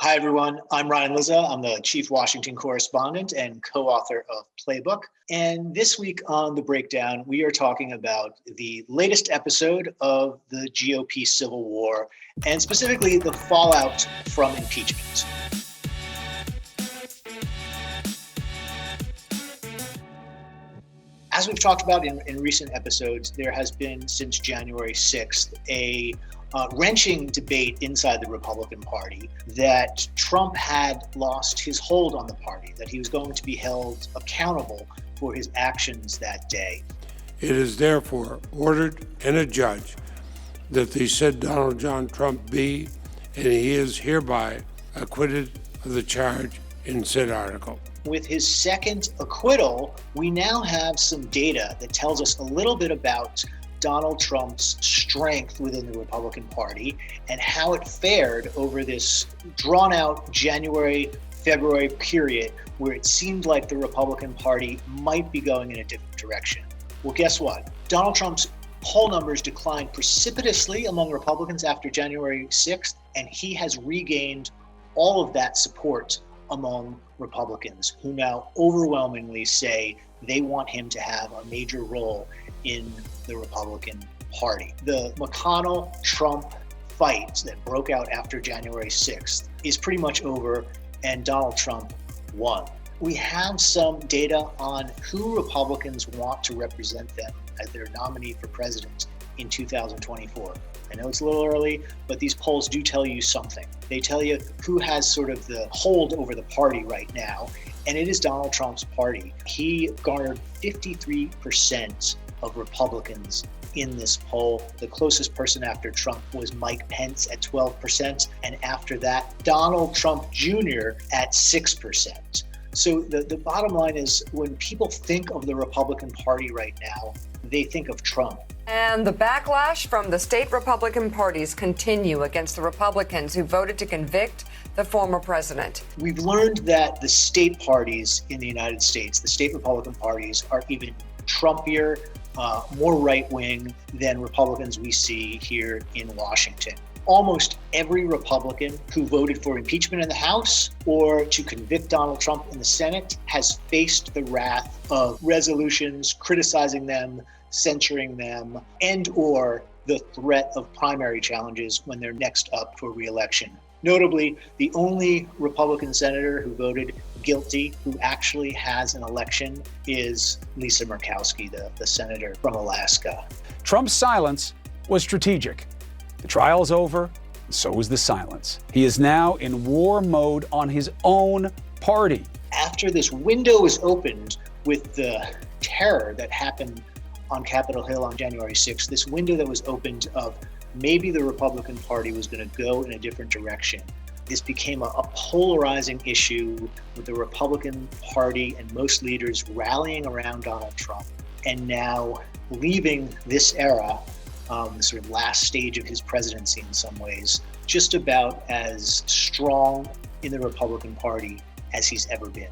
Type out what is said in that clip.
Hi, everyone. I'm Ryan Lizza. I'm the chief Washington correspondent and co-author of Playbook. And this week on The Breakdown, we are talking about the latest episode of the GOP Civil War, and specifically the fallout from impeachment. As we've talked about in recent episodes, there has been since January 6th a wrenching debate inside the Republican Party that Trump had lost his hold on the party, that he was going to be held accountable for his actions that day. It is therefore ordered and adjudged that the said Donald John Trump be, and he is hereby acquitted of the charge in said article. With his second acquittal, we now have some data that tells us a little bit about Donald Trump's strength within the Republican Party and how it fared over this drawn-out January-February period where it seemed like the Republican Party might be going in a different direction. Well, guess what? Donald Trump's poll numbers declined precipitously among Republicans after January 6th, and he has regained all of that support among Republicans, who now overwhelmingly say they want him to have a major role in the Republican Party. The McConnell-Trump fight that broke out after January 6th is pretty much over, and Donald Trump won. We have some data on who Republicans want to represent them as their nominee for president in 2024. I know it's a little early, but these polls do tell you something. They tell you who has sort of the hold over the party right now, and it is Donald Trump's party. He garnered 53% of Republicans in this poll. The closest person after Trump was Mike Pence at 12%, and after that, Donald Trump Jr. at 6%. So the bottom line is, when people think of the Republican Party right now, they think of Trump. And the backlash from the state Republican parties continue against the Republicans who voted to convict the former president. We've learned that the state parties in the United States, the state Republican parties, are even Trumpier, more right-wing than Republicans we see here in Washington. Almost every Republican who voted for impeachment in the House or to convict Donald Trump in the Senate has faced the wrath of resolutions criticizing them, censuring them, and or the threat of primary challenges when they're next up for re-election. Notably, the only Republican senator who voted guilty who actually has an election is Lizza, the senator from Alaska. Trump's silence was strategic. The trial's over, and so is the silence. He is now in war mode on his own party. After this window was opened with the terror that happened on Capitol Hill on January 6th, this window that was opened of maybe the Republican Party was going to go in a different direction. This became a polarizing issue with the Republican Party and most leaders rallying around Donald Trump, and now leaving this era, the sort of last stage of his presidency in some ways, just about as strong in the Republican Party as he's ever been.